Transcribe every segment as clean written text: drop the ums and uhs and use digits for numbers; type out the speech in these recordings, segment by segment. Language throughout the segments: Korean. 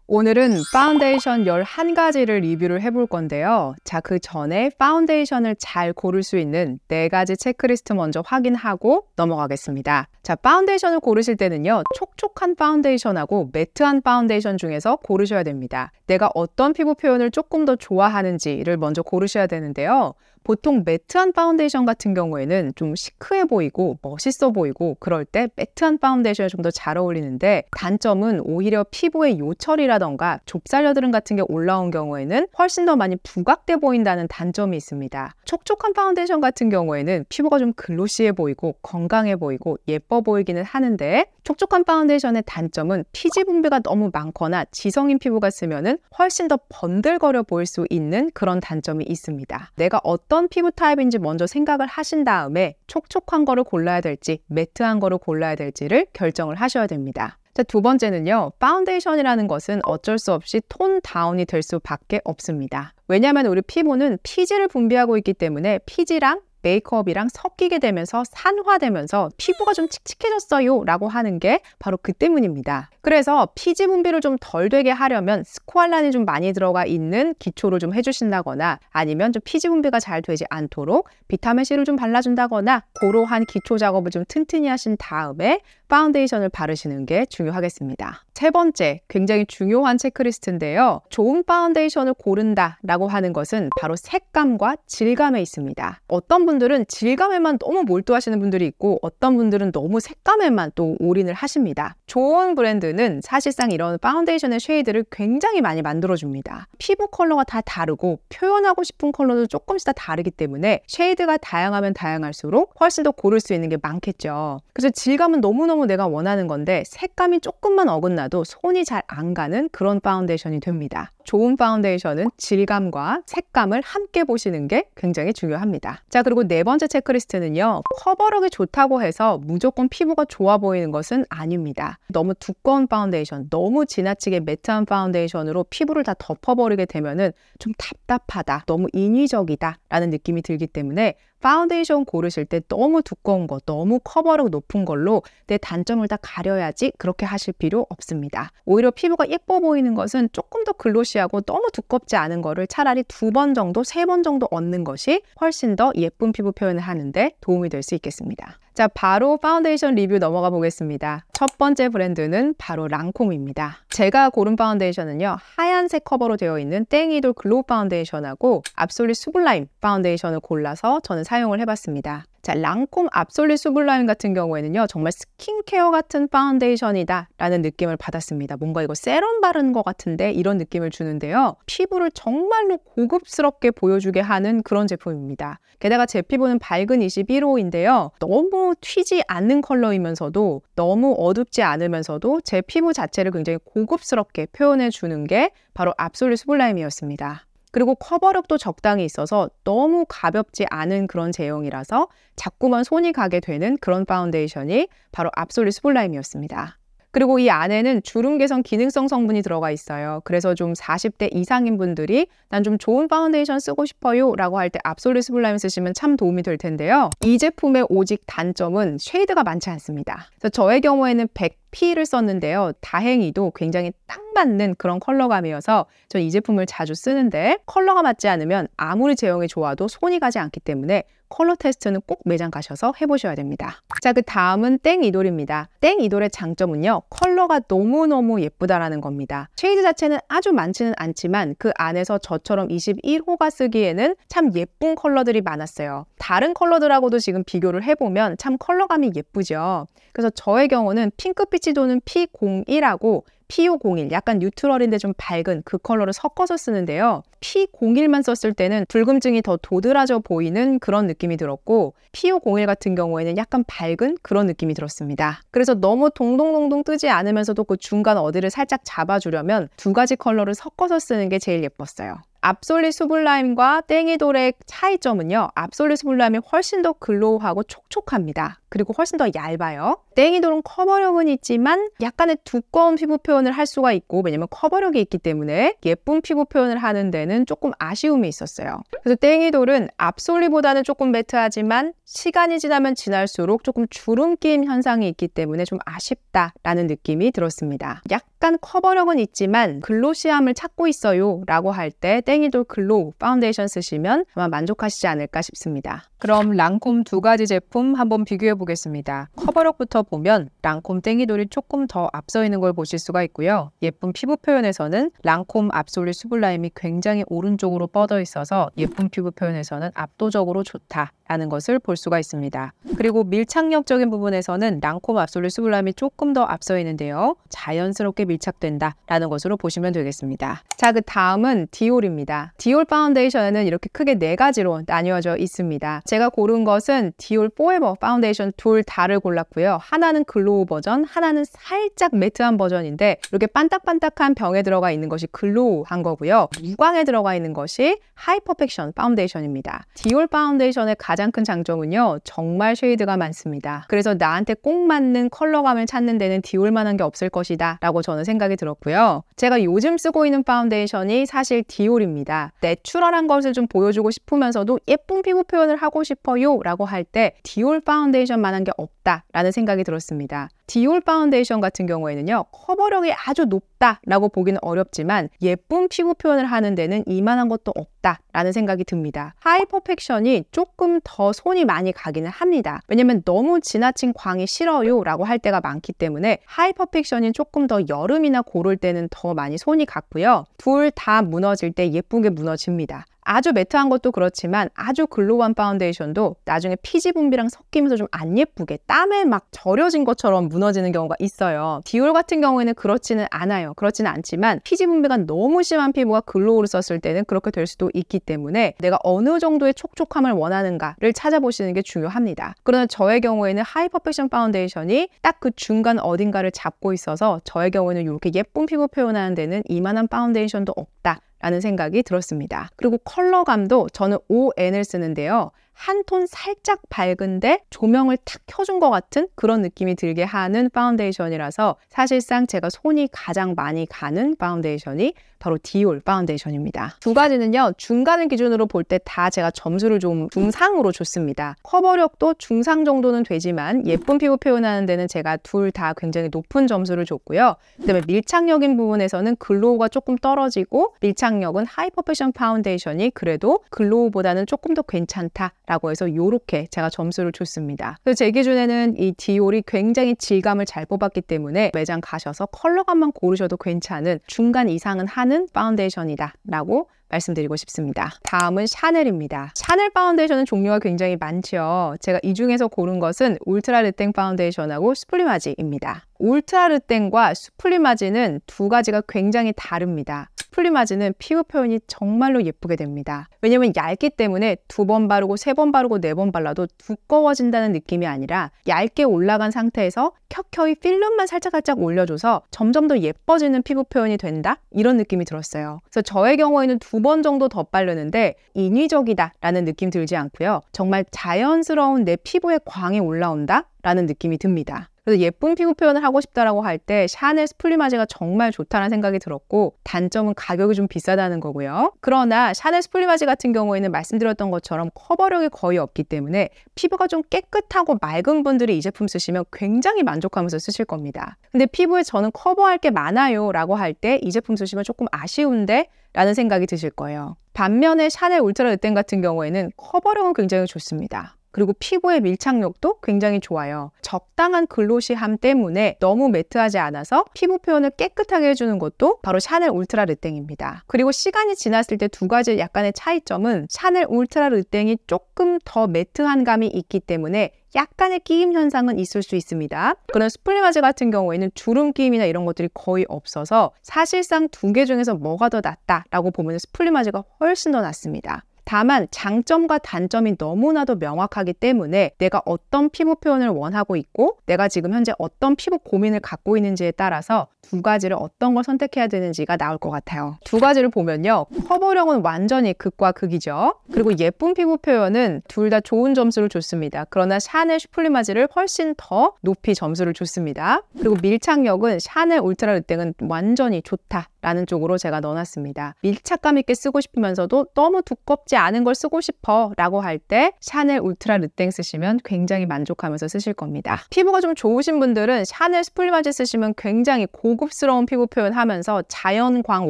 오늘은 파운데이션 11가지를 리뷰를 해볼 건데요. 자, 그 전에 파운데이션을 잘 고를 수 있는 4가지 체크리스트 먼저 확인하고 넘어가겠습니다. 자, 파운데이션을 고르실 때는요, 촉촉한 파운데이션하고 매트한 파운데이션 중에서 고르셔야 됩니다. 내가 어떤 피부 표현을 조금 더 좋아하는지를 먼저 고르셔야 되는데요. 보통 매트한 파운데이션 같은 경우에는 좀 시크해 보이고 멋있어 보이고 그럴 때 매트한 파운데이션이 좀 더 잘 어울리는데, 단점은 오히려 피부의 요철이라던가 좁쌀여드름 같은 게 올라온 경우에는 훨씬 더 많이 부각돼 보인다는 단점이 있습니다. 촉촉한 파운데이션 같은 경우에는 피부가 좀 글로시해 보이고 건강해 보이고 예뻐 보이기는 하는데, 촉촉한 파운데이션의 단점은 피지 분비가 너무 많거나 지성인 피부가 쓰면은 훨씬 더 번들거려 보일 수 있는 그런 단점이 있습니다. 내가 어떤 피부 타입인지 먼저 생각을 하신 다음에 촉촉한 거를 골라야 될지 매트한 거를 골라야 될지를 결정을 하셔야 됩니다. 자, 두 번째는요, 파운데이션이라는 것은 어쩔 수 없이 톤 다운이 될 수밖에 없습니다. 왜냐하면 우리 피부는 피지를 분비하고 있기 때문에 피지랑 메이크업이랑 섞이게 되면서 산화되면서 피부가 좀 칙칙해졌어요 라고 하는 게 바로 그 때문입니다. 그래서 피지 분비를 좀 덜 되게 하려면 스쿠알란이 좀 많이 들어가 있는 기초를 좀 해주신다거나, 아니면 좀 피지 분비가 잘 되지 않도록 비타민C를 좀 발라준다거나, 그러한 기초 작업을 좀 튼튼히 하신 다음에 파운데이션을 바르시는 게 중요하겠습니다. 세 번째, 굉장히 중요한 체크리스트인데요. 좋은 파운데이션을 고른다 라고 하는 것은 바로 색감과 질감에 있습니다. 어떤 분들은 질감에만 너무 몰두하시는 분들이 있고, 어떤 분들은 너무 색감에만 또 올인을 하십니다. 좋은 브랜드는 사실상 이런 파운데이션의 쉐이드를 굉장히 많이 만들어줍니다. 피부 컬러가 다 다르고 표현하고 싶은 컬러도 조금씩 다 다르기 때문에 쉐이드가 다양하면 다양할수록 훨씬 더 고를 수 있는 게 많겠죠. 그래서 질감은 너무너무 내가 원하는 건데 색감이 조금만 어긋나도 손이 잘 안 가는 그런 파운데이션이 됩니다. 좋은 파운데이션은 질감과 색감을 함께 보시는 게 굉장히 중요합니다. 자, 그리고 네 번째 체크리스트는요, 커버력이 좋다고 해서 무조건 피부가 좋아 보이는 것은 아닙니다. 너무 두꺼운 파운데이션, 너무 지나치게 매트한 파운데이션으로 피부를 다 덮어버리게 되면은 좀 답답하다, 너무 인위적이다 라는 느낌이 들기 때문에 파운데이션 고르실 때 너무 두꺼운 거, 너무 커버력 높은 걸로 내 단점을 다 가려야지 그렇게 하실 필요 없습니다. 오히려 피부가 예뻐 보이는 것은 조금 더 글로시하고 너무 두껍지 않은 거를 차라리 2번 정도, 3번 정도 얻는 것이 훨씬 더 예쁜 피부 표현을 하는데 도움이 될 수 있겠습니다. 자, 바로 파운데이션 리뷰 넘어가 보겠습니다. 첫 번째 브랜드는 바로 랑콤입니다. 제가 고른 파운데이션은요, 하얀색 커버로 되어 있는 땡이돌 글로우 파운데이션하고 압솔리 수블라임 파운데이션을 골라서 저는 사용을 해봤습니다. 자, 랑콤 압솔리 수블라임 같은 경우에는요, 정말 스킨케어 같은 파운데이션이다 라는 느낌을 받았습니다. 뭔가 이거 세럼 바르는 것 같은데 이런 느낌을 주는데요, 피부를 정말로 고급스럽게 보여주게 하는 그런 제품입니다. 게다가 제 피부는 밝은 21호인데요 너무 튀지 않는 컬러이면서도 너무 어둡지 않으면서도 제 피부 자체를 굉장히 고급스럽게 표현해 주는 게 바로 압솔리 수블라임이었습니다. 그리고 커버력도 적당히 있어서 너무 가볍지 않은 그런 제형이라서 자꾸만 손이 가게 되는 그런 파운데이션이 바로 압솔리 수블라임이었습니다. 그리고 이 안에는 주름 개선 기능성 성분이 들어가 있어요. 그래서 좀 40대 이상인 분들이 난 좀 좋은 파운데이션 쓰고 싶어요 라고 할 때 압솔리 수블라임 쓰시면 참 도움이 될 텐데요. 이 제품의 오직 단점은 쉐이드가 많지 않습니다. 그래서 저의 경우에는 100P를 썼는데요, 다행히도 굉장히 딱 맞는 그런 컬러감이어서 전 이 제품을 자주 쓰는데, 컬러가 맞지 않으면 아무리 제형이 좋아도 손이 가지 않기 때문에 컬러 테스트는 꼭 매장 가셔서 해보셔야 됩니다. 자, 그 다음은 땡이돌입니다. 땡이돌의 장점은요, 컬러가 너무너무 예쁘다라는 겁니다. 쉐이드 자체는 아주 많지는 않지만 그 안에서 저처럼 21호가 쓰기에는 참 예쁜 컬러들이 많았어요. 다른 컬러들하고도 지금 비교를 해보면 참 컬러감이 예쁘죠. 그래서 저의 경우는 핑크빛이 도는 P01하고 P501, 약간 뉴트럴인데 좀 밝은 그 컬러를 섞어서 쓰는데요, P01만 썼을 때는 붉음증이 더 도드라져 보이는 그런 느낌이 들었고, P501 같은 경우에는 약간 밝은 그런 느낌이 들었습니다. 그래서 너무 동동동동 뜨지 않으면서도 그 중간 어디를 살짝 잡아주려면 2가지 컬러를 섞어서 쓰는 게 제일 예뻤어요. 압솔리 수블라임과 땡이돌의 차이점은요, 압솔리 수블라임이 훨씬 더 글로우하고 촉촉합니다. 그리고 훨씬 더 얇아요. 땡이돌은 커버력은 있지만 약간의 두꺼운 피부 표현을 할 수가 있고, 왜냐면 커버력이 있기 때문에 예쁜 피부 표현을 하는 데는 조금 아쉬움이 있었어요. 그래서 땡이돌은 absol보다는 조금 매트하지만 시간이 지나면 지날수록 조금 주름 끼임 현상이 있기 때문에 좀 아쉽다라는 느낌이 들었습니다. 약간 커버력은 있지만 글로시함을 찾고 있어요 라고 할 때 땡이돌 글로우 파운데이션 쓰시면 아마 만족하시지 않을까 싶습니다. 그럼 랑콤 두 가지 제품 한번 비교해 보겠습니다. 커버력부터 보면 랑콤 땡이돌이 조금 더 앞서 있는 걸 보실 수가 있고요. 예쁜 피부 표현에서는 랑콤 absolute 수블라임이 굉장히 오른쪽으로 뻗어 있어서 예쁜 피부 표현에서는 압도적으로 좋다라는 것을 볼 수가 있습니다. 그리고 밀착력적인 부분에서는 랑콤 absolute 수블라임이 조금 더 앞서 있는데요. 자연스럽게 밀착된다라는 것으로 보시면 되겠습니다. 자, 그 다음은 디올입니다. 디올 파운데이션에는 이렇게 크게 4가지로 나뉘어져 있습니다. 제가 고른 것은 디올 포에버 파운데이션 둘 다를 골랐고요. 하나는 글로우 버전, 하나는 살짝 매트한 버전인데 이렇게 반딱반딱한 병에 들어가 있는 것이 글로우한 거고요. 무광에 들어가 있는 것이 하이 퍼펙션 파운데이션입니다. 디올 파운데이션의 가장 큰 장점은요. 정말 쉐이드가 많습니다. 그래서 나한테 꼭 맞는 컬러감을 찾는 데는 디올만한 게 없을 것이다 라고 저는 생각이 들었고요. 제가 요즘 쓰고 있는 파운데이션이 사실 디올입니다. 내추럴한 것을 좀 보여주고 싶으면서도 예쁜 피부 표현을 하고 싶어요 라고 할 때 디올 파운데이션만한 게 없다라는 생각이 들었습니다. 디올 파운데이션 같은 경우에는요. 커버력이 아주 높다라고 보기는 어렵지만 예쁜 피부 표현을 하는 데는 이만한 것도 없다라는 생각이 듭니다. 하이 퍼펙션이 조금 더 손이 많이 가기는 합니다. 왜냐면 너무 지나친 광이 싫어요 라고 할 때가 많기 때문에 하이 퍼펙션이 조금 더 여름이나 고를 때는 더 많이 손이 갔고요. 둘 다 무너질 때 예쁘게 무너집니다. 아주 매트한 것도 그렇지만 아주 글로우한 파운데이션도 나중에 피지 분비랑 섞이면서 좀 안 예쁘게 땀에 막 절여진 것처럼 무너지는 경우가 있어요. 디올 같은 경우에는 그렇지는 않아요. 그렇지는 않지만 피지 분비가 너무 심한 피부가 글로우를 썼을 때는 그렇게 될 수도 있기 때문에 내가 어느 정도의 촉촉함을 원하는가를 찾아보시는 게 중요합니다. 그러나 저의 경우에는 하이 퍼펙션 파운데이션이 딱 그 중간 어딘가를 잡고 있어서 저의 경우에는 이렇게 예쁜 피부 표현하는 데는 이만한 파운데이션도 없다 라는 생각이 들었습니다. 그리고 컬러감도 저는 ON을 쓰는데요. 한 톤 살짝 밝은데 조명을 탁 켜준 것 같은 그런 느낌이 들게 하는 파운데이션이라서 사실상 제가 손이 가장 많이 가는 파운데이션이 바로 디올 파운데이션입니다. 두 가지는요. 중간을 기준으로 볼 때 다 제가 점수를 좀 중상으로 줬습니다. 커버력도 중상 정도는 되지만 예쁜 피부 표현하는 데는 제가 둘 다 굉장히 높은 점수를 줬고요. 그다음에 밀착력인 부분에서는 글로우가 조금 떨어지고 밀착력은 하이 퍼펙션 파운데이션이 그래도 글로우보다는 조금 더 괜찮다라고 해서 이렇게 제가 점수를 줬습니다. 그래서 제 기준에는 이 디올이 굉장히 질감을 잘 뽑았기 때문에 매장 가셔서 컬러감만 고르셔도 괜찮은 중간 이상은 하는 파운데이션이다 라고 말씀드리고 싶습니다. 다음은 샤넬입니다. 샤넬 파운데이션은 종류가 굉장히 많죠. 제가 이 중에서 고른 것은 울트라 르땡 파운데이션하고 수플리마지입니다. 울트라 르땡과 수플리마지는 두 가지가 굉장히 다릅니다. 수플리마지는 피부 표현이 정말로 예쁘게 됩니다. 왜냐면 얇기 때문에 2번 바르고 3번 바르고 4번 발라도 두꺼워진다는 느낌이 아니라 얇게 올라간 상태에서 켜켜이 필름만 살짝 올려줘서 점점 더 예뻐지는 피부 표현이 된다? 이런 느낌이 들었어요. 그래서 저의 경우에는 2번 정도 더 바르는데 인위적이다 라는 느낌 들지 않고요. 정말 자연스러운 내 피부에 광이 올라온다? 라는 느낌이 듭니다. 그래서 예쁜 피부 표현을 하고 싶다라고 할 때 샤넬 스플리마지가 정말 좋다는 생각이 들었고 단점은 가격이 좀 비싸다는 거고요. 그러나 샤넬 스플리마지 같은 경우에는 말씀드렸던 것처럼 커버력이 거의 없기 때문에 피부가 좀 깨끗하고 맑은 분들이 이 제품 쓰시면 굉장히 만족하면서 쓰실 겁니다. 근데 피부에 저는 커버할 게 많아요 라고 할 때 이 제품 쓰시면 조금 아쉬운데? 라는 생각이 드실 거예요. 반면에 샤넬 울트라 르땡 같은 경우에는 커버력은 굉장히 좋습니다. 그리고 피부의 밀착력도 굉장히 좋아요. 적당한 글로시함 때문에 너무 매트하지 않아서 피부 표현을 깨끗하게 해주는 것도 바로 샤넬 울트라 르땡입니다. 그리고 시간이 지났을 때 두 가지 약간의 차이점은 샤넬 울트라 르땡이 조금 더 매트한 감이 있기 때문에 약간의 끼임 현상은 있을 수 있습니다. 그런 스플리마지 같은 경우에는 주름 끼임이나 이런 것들이 거의 없어서 사실상 두 개 중에서 뭐가 더 낫다라고 보면 스플리마지가 훨씬 더 낫습니다. 다만 장점과 단점이 너무나도 명확하기 때문에 내가 어떤 피부 표현을 원하고 있고 내가 지금 현재 어떤 피부 고민을 갖고 있는지에 따라서 두 가지를 어떤 걸 선택해야 되는지가 나올 것 같아요. 두 가지를 보면요. 커버력은 완전히 극과 극이죠. 그리고 예쁜 피부 표현은 둘 다 좋은 점수를 줬습니다. 그러나 샤넬 슈플리마지를 훨씬 더 높이 점수를 줬습니다. 그리고 밀착력은 샤넬 울트라 르땡은 완전히 좋다라는 쪽으로 제가 넣어놨습니다. 밀착감 있게 쓰고 싶으면서도 너무 두껍지 않은 걸 쓰고 싶어 라고 할 때 샤넬 울트라 르땡 쓰시면 굉장히 만족하면서 쓰실 겁니다. 피부가 좀 좋으신 분들은 샤넬 슈플리마지 쓰시면 굉장히 고급스러운 피부 표현 하면서 자연광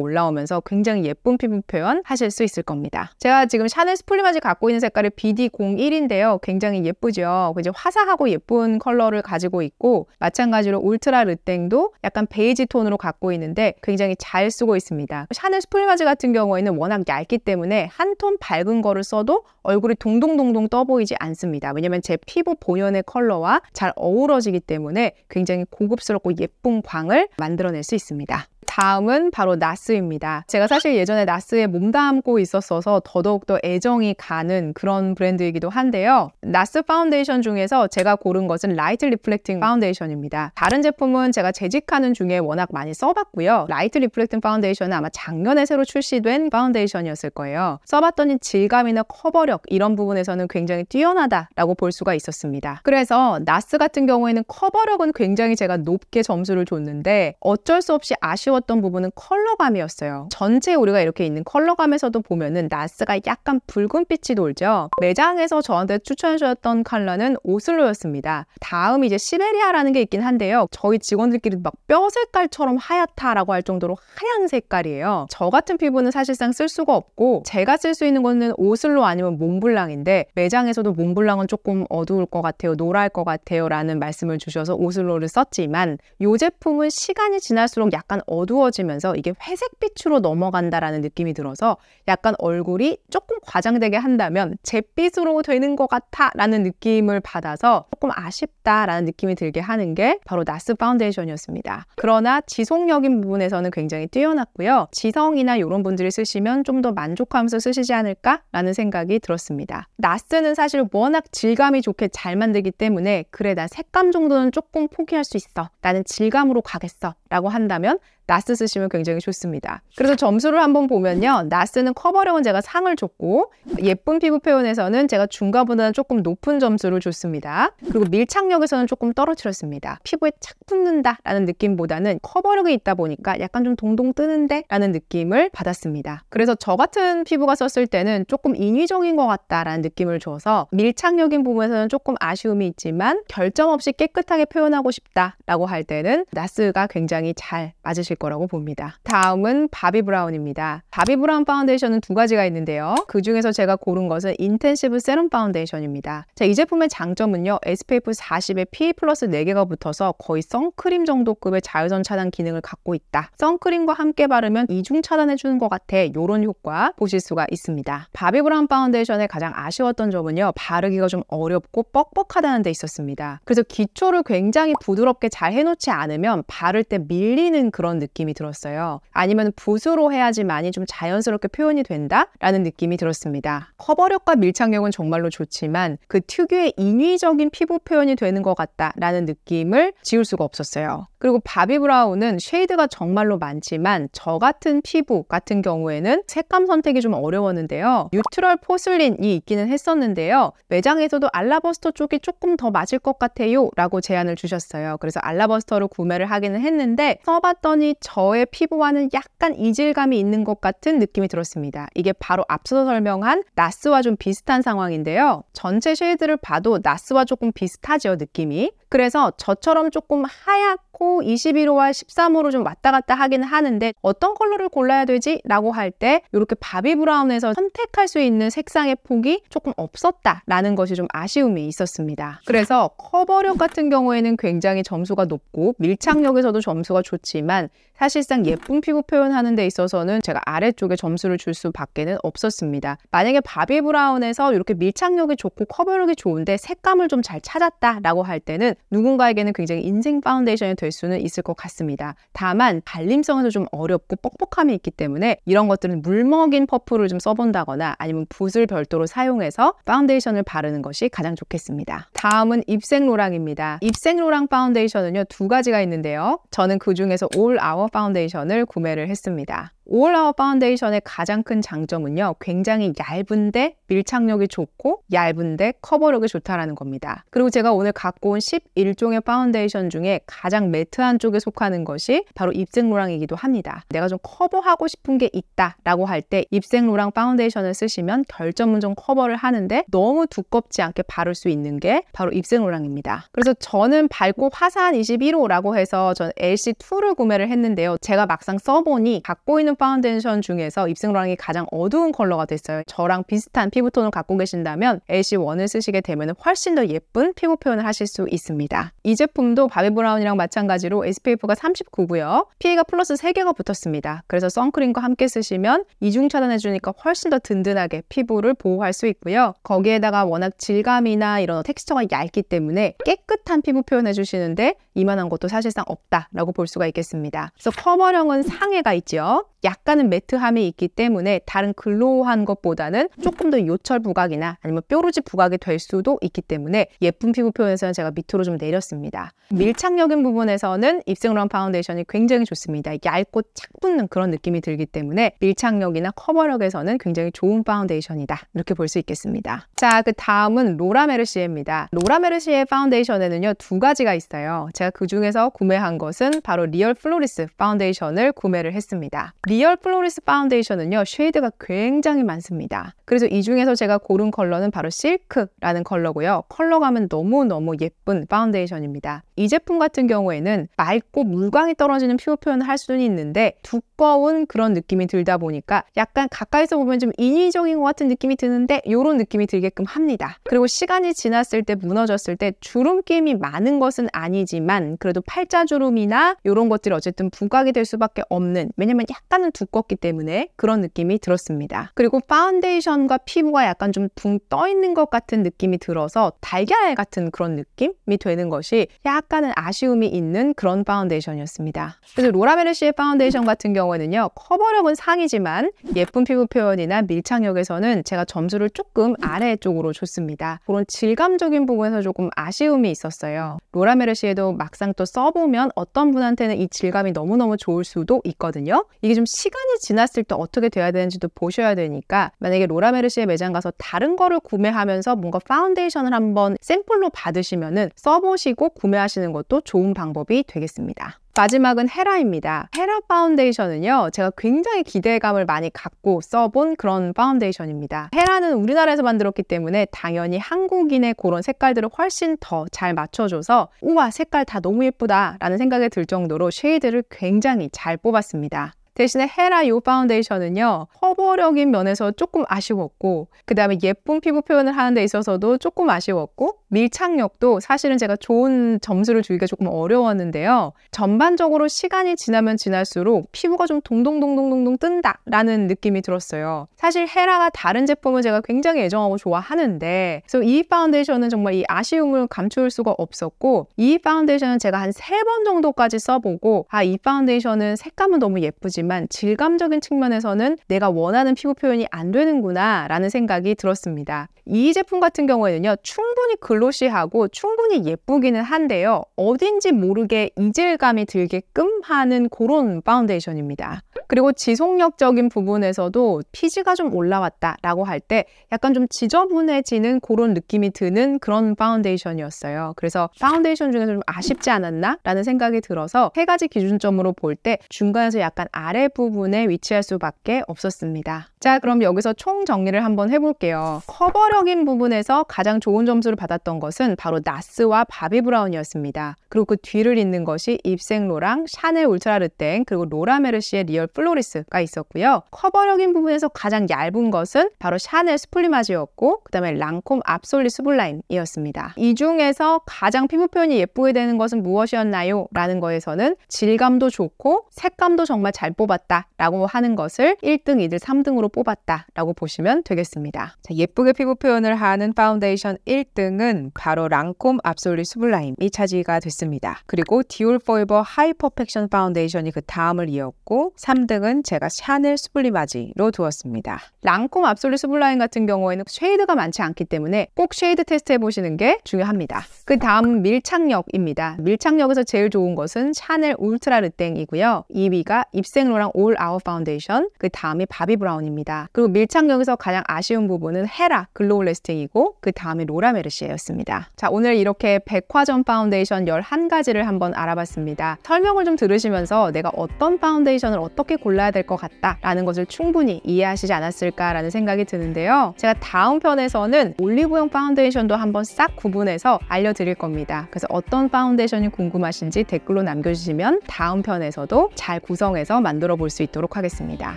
올라오면서 굉장히 예쁜 피부 표현 하실 수 있을 겁니다. 제가 지금 샤넬 슈플리마지 갖고 있는 색깔이 BD01인데요. 굉장히 예쁘죠. 이제 화사하고 예쁜 컬러를 가지고 있고 마찬가지로 울트라 르땡도 약간 베이지 톤으로 갖고 있는데 굉장히 잘 쓰고 있습니다. 샤넬 슈플리마지 같은 경우에는 워낙 얇기 때문에 한 톤 밝은 거를 써도 얼굴이 동동동동 떠 보이지 않습니다. 왜냐면 제 피부 본연의 컬러와 잘 어우러지기 때문에 굉장히 고급스럽고 예쁜 광을 만들어낼 수 있습니다. 다음은 바로 나스입니다. 제가 사실 예전에 나스에 몸담고 있었어서 더더욱더 애정이 가는 그런 브랜드이기도 한데요. 나스 파운데이션 중에서 제가 고른 것은 라이트 리플렉팅 파운데이션입니다. 다른 제품은 제가 재직하는 중에 워낙 많이 써봤고요. 라이트 리플렉팅 파운데이션은 아마 작년에 새로 출시된 파운데이션이었을 거예요. 써봤더니 질감이나 커버력 이런 부분에서는 굉장히 뛰어나다라고 볼 수가 있었습니다. 그래서 나스 같은 경우에는 커버력은 굉장히 제가 높게 점수를 줬는데 어쩔 수 없이 아쉬웠던 부분은 컬러감이었어요. 전체 우리가 이렇게 있는 컬러감에서도 보면은 나스가 약간 붉은빛이 돌죠. 매장에서 저한테 추천해 주셨던 컬러는 오슬로였습니다. 다음 이제 시베리아라는 게 있긴 한데요. 저희 직원들끼리 막 뼈 색깔처럼 하얗다라고 할 정도로 하얀 색깔이에요. 저 같은 피부는 사실상 쓸 수가 없고 제가 쓸 수 있는 거는 오슬로 아니면 몽블랑인데 매장에서도 몽블랑은 조금 어두울 것 같아요. 노랄 것 같아요 라는 말씀을 주셔서 오슬로를 썼지만 이 제품은 시간이 지날수록 약간 어두워지면서 이게 회색빛으로 넘어간다라는 느낌이 들어서 약간 얼굴이 조금 과장되게 한다면 잿빛으로 되는 것 같아 라는 느낌을 받아서 조금 아쉽다라는 느낌이 들게 하는 게 바로 나스 파운데이션이었습니다. 그러나 지속력인 부분에서는 굉장히 뛰어났고요. 지성이나 이런 분들이 쓰시면 좀 더 만족하면서 쓰시지 않을까라는 생각이 들었습니다. 나스는 사실 워낙 질감이 좋게 잘 만들기 때문에 그래 난 색감 정도는 조금 포기할 수 있어. 나는 질감으로 가겠어 라고 한다면 나스 쓰시면 굉장히 좋습니다. 그래서 점수를 한번 보면요. 나스는 커버력은 제가 상을 줬고 예쁜 피부 표현에서는 제가 중간보다는 조금 높은 점수를 줬습니다. 그리고 밀착력에서는 조금 떨어뜨렸습니다. 피부에 착 붙는다 라는 느낌보다는 커버력이 있다 보니까 약간 좀 동동 뜨는데 라는 느낌을 받았습니다. 그래서 저 같은 피부가 썼을 때는 조금 인위적인 것 같다라는 느낌을 줘서 밀착력인 부분에서는 조금 아쉬움이 있지만 결점 없이 깨끗하게 표현하고 싶다라고 할 때는 나스가 굉장히 잘 맞으실 거라고 봅니다. 다음은 바비 브라운입니다. 바비 브라운 파운데이션은 두 가지가 있는데요. 그 중에서 제가 고른 것은 인텐시브 세럼 파운데이션입니다. 자, 이 제품의 장점은요. SPF 40에 PA 플러스 4개가 붙어서 거의 선크림 정도급의 자외선 차단 기능을 갖고 있다. 선크림과 함께 바르면 이중 차단해주는 것 같아. 이런 효과 보실 수가 있습니다. 바비 브라운 파운데이션의 가장 아쉬웠던 점은요. 바르기가 좀 어렵고 뻑뻑하다는 데 있었습니다. 그래서 기초를 굉장히 부드럽게 잘 해놓지 않으면 바를 때 밀리는 그런 느낌이 들었어요. 아니면 붓으로 해야지만이 좀 자연스럽게 표현이 된다라는 느낌이 들었습니다. 커버력과 밀착력은 정말로 좋지만 그 특유의 인위적인 피부 표현이 되는 것 같다라는 느낌을 지울 수가 없었어요. 그리고 바비 브라운은 쉐이드가 정말로 많지만 저 같은 피부 같은 경우에는 색감 선택이 좀 어려웠는데요. 뉴트럴 포슬린이 있기는 했었는데요. 매장에서도 알라버스터 쪽이 조금 더 맞을 것 같아요 라고 제안을 주셨어요. 그래서 알라버스터를 구매를 하기는 했는데 써봤더니 저의 피부와는 약간 이질감이 있는 것 같은 느낌이 들었습니다. 이게 바로 앞서 설명한 나스와 좀 비슷한 상황인데요. 전체 쉐이드를 봐도 나스와 조금 비슷하죠, 느낌이. 그래서 저처럼 조금 하얗고 21호와 13호로 좀 왔다 갔다 하기는 하는데 어떤 컬러를 골라야 되지? 라고 할 때 이렇게 바비 브라운에서 선택할 수 있는 색상의 폭이 조금 없었다라는 것이 좀 아쉬움이 있었습니다. 그래서 커버력 같은 경우에는 굉장히 점수가 높고 밀착력에서도 점수가 좋지만 사실상 예쁜 피부 표현하는 데 있어서는 제가 아래쪽에 점수를 줄 수밖에는 없었습니다. 만약에 바비 브라운에서 이렇게 밀착력이 좋고 커버력이 좋은데 색감을 좀 잘 찾았다라고 할 때는 누군가에게는 굉장히 인생 파운데이션이 될 수는 있을 것 같습니다. 다만 발림성에서 좀 어렵고 뻑뻑함이 있기 때문에 이런 것들은 물먹인 퍼프를 좀 써본다거나 아니면 붓을 별도로 사용해서 파운데이션을 바르는 것이 가장 좋겠습니다. 다음은 입생로랑입니다. 입생로랑 파운데이션은요, 두 가지가 있는데요. 저는 그 중에서 올 아워 파운데이션을 구매를 했습니다. 올 아워 파운데이션의 가장 큰 장점은요, 굉장히 얇은데 밀착력이 좋고 얇은데 커버력이 좋다라는 겁니다. 그리고 제가 오늘 갖고 온 11종의 파운데이션 중에 가장 매트한 쪽에 속하는 것이 바로 입생로랑이기도 합니다. 내가 좀 커버하고 싶은 게 있다라고 할 때 입생로랑 파운데이션을 쓰시면 결점은 커버를 하는데 너무 두껍지 않게 바를 수 있는 게 바로 입생로랑입니다. 그래서 저는 밝고 화사한 21호라고 해서 전 LC2를 구매를 했는데요. 제가 막상 써보니 갖고 있는 파운데이션 중에서 입생로랑이 가장 어두운 컬러가 됐어요. 저랑 비슷한 피부톤을 갖고 계신다면 LC1을 쓰시게 되면 훨씬 더 예쁜 피부 표현을 하실 수 있습니다. 이 제품도 바비브라운이랑 마찬가지로 SPF가 39고요. PA가 플러스 3개가 붙었습니다. 그래서 선크림과 함께 쓰시면 이중 차단해주니까 훨씬 더 든든하게 피부를 보호할 수 있고요. 거기에다가 워낙 질감이나 이런 텍스처가 얇기 때문에 깨끗한 피부 표현해주시는데 이만한 것도 사실상 없다라고 볼 수가 있겠습니다. 그래서 커버력은 상해가 있죠. 약간은 매트함이 있기 때문에 다른 글로우한 것보다는 조금 더 요철 부각이나 아니면 뾰루지 부각이 될 수도 있기 때문에 예쁜 피부 표현에서는 제가 밑으로 좀 내렸습니다. 밀착력인 부분에서는 입생로랑 파운데이션이 굉장히 좋습니다. 얇고 착 붙는 그런 느낌이 들기 때문에 밀착력이나 커버력에서는 굉장히 좋은 파운데이션이다, 이렇게 볼 수 있겠습니다. 자, 그 다음은 로라 메르시에입니다. 로라 메르시에 파운데이션에는요, 두 가지가 있어요. 제가 그 중에서 구매한 것은 바로 리얼 플로리스 파운데이션을 구매를 했습니다. 리얼 플로리스 파운데이션은요, 쉐이드가 굉장히 많습니다. 그래서 이 중에서 제가 고른 컬러는 바로 실크라는 컬러고요. 컬러감은 너무너무 예쁜 파운데이션입니다. 이 제품 같은 경우에는 맑고 물광이 떨어지는 피부 표현을 할 수는 있는데 두꺼운 그런 느낌이 들다 보니까 약간 가까이서 보면 좀 인위적인 것 같은 느낌이 드는데 이런 느낌이 들게끔 합니다. 그리고 시간이 지났을 때 무너졌을 때 주름김이 많은 것은 아니지만 그래도 팔자주름이나 이런 것들이 어쨌든 부각이 될 수밖에 없는, 왜냐면 약간은 두껍기 때문에 그런 느낌이 들었습니다. 그리고 파운데이션과 피부가 약간 좀 붕 떠 있는 것 같은 느낌이 들어서 달걀 같은 그런 느낌이 되는 것이 약간은 아쉬움이 있는 그런 파운데이션이었습니다. 그래서 로라 메르시의 파운데이션 같은 경우에는요, 커버력은 상이지만 예쁜 피부 표현이나 밀착력에서는 제가 점수를 조금 아래쪽으로 줬습니다. 그런 질감적인 부분에서 조금 아쉬움이 있었어요. 로라 메르시에도 막상 또 써보면 어떤 분한테는 이 질감이 너무너무 좋을 수도 있거든요. 이게 좀 시간이 지났을 때 어떻게 돼야 되는지도 보셔야 되니까 만약에 로라 메르시에 매장 가서 다른 거를 구매하면서 뭔가 파운데이션을 한번 샘플로 받으시면은 써보시고 구매하시는 것도 좋은 방법이 되겠습니다. 마지막은 헤라입니다. 헤라 파운데이션은요, 제가 굉장히 기대감을 많이 갖고 써본 그런 파운데이션입니다. 헤라는 우리나라에서 만들었기 때문에 당연히 한국인의 그런 색깔들을 훨씬 더 잘 맞춰줘서 우와, 색깔 다 너무 예쁘다 라는 생각이 들 정도로 쉐이드를 굉장히 잘 뽑았습니다. 대신에 헤라 이 파운데이션은요, 커버력인 면에서 조금 아쉬웠고 그 다음에 예쁜 피부 표현을 하는 데 있어서도 조금 아쉬웠고 밀착력도 사실은 제가 좋은 점수를 주기가 조금 어려웠는데요. 전반적으로 시간이 지나면 지날수록 피부가 좀 동동동동동동 뜬다 라는 느낌이 들었어요. 사실 헤라가 다른 제품을 제가 굉장히 애정하고 좋아하는데 그래서 이 파운데이션은 정말 이 아쉬움을 감출 수가 없었고 이 파운데이션은 제가 한 3번 정도까지 써보고 이 파운데이션은 색감은 너무 예쁘지만 질감적인 측면에서는 내가 원하는 피부 표현이 안 되는구나 라는 생각이 들었습니다. 이 제품 같은 경우에는요, 충분히 글로시하고 충분히 예쁘기는 한데요, 어딘지 모르게 이질감이 들게끔 하는 그런 파운데이션입니다. 그리고 지속력적인 부분에서도 피지가 좀 올라왔다 라고 할 때 약간 좀 지저분해지는 그런 느낌이 드는 그런 파운데이션이었어요. 그래서 파운데이션 중에서 좀 아쉽지 않았나 라는 생각이 들어서 3가지 기준점으로 볼 때 중간에서 약간 아래 부분에 위치할 수밖에 없었습니다. 자, 그럼 여기서 총 정리를 한번 해볼게요. 커버력인 부분에서 가장 좋은 점수를 받았던 것은 바로 나스와 바비브라운이었습니다. 그리고 그 뒤를 잇는 것이 입생로랑 샤넬 울트라 르땡 그리고 로라 메르시의 리얼 로레얼 플로리스가 있었고요. 커버력인 부분에서 가장 얇은 것은 바로 샤넬 수플리마지였고 그 다음에 랑콤 압솔리 수블라임이었습니다. 이 중에서 가장 피부 표현이 예쁘게 되는 것은 무엇이었나요? 라는 거에서는 질감도 좋고 색감도 정말 잘 뽑았다 라고 하는 것을 1등, 2등, 3등으로 뽑았다 라고 보시면 되겠습니다. 자, 예쁘게 피부 표현을 하는 파운데이션 1등은 바로 랑콤 압솔리 수블라임이 차지가 됐습니다. 그리고 디올 포에버 하이 퍼펙션 파운데이션이 그 다음을 이었고 3등은 제가 샤넬 수블리마지로 두었습니다. 랑콤 압솔리 수블라임 같은 경우에는 쉐이드가 많지 않기 때문에 꼭 쉐이드 테스트 해보시는 게 중요합니다. 그 다음 밀착력입니다. 밀착력에서 제일 좋은 것은 샤넬 울트라 르땡이고요. 2위가 입생로랑 올 아워 파운데이션, 그 다음이 바비 브라운입니다. 그리고 밀착력에서 가장 아쉬운 부분은 헤라 글로우 레스팅이고 그 다음이 로라 메르시에였습니다. 자, 오늘 이렇게 백화점 파운데이션 11가지를 한번 알아봤습니다. 설명을 좀 들으시면서 내가 어떤 파운데이션을 어떻게 골라야 될 것 같다 라는 것을 충분히 이해하시지 않았을까라는 생각이 드는데요. 제가 다음 편에서는 올리브영 파운데이션도 한번 싹 구분해서 알려드릴 겁니다. 그래서 어떤 파운데이션이 궁금하신지 댓글로 남겨주시면 다음 편에서도 잘 구성해서 만들어 볼 수 있도록 하겠습니다.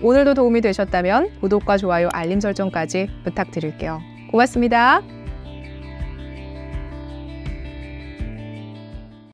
오늘도 도움이 되셨다면 구독과 좋아요, 알림 설정까지 부탁드릴게요. 고맙습니다.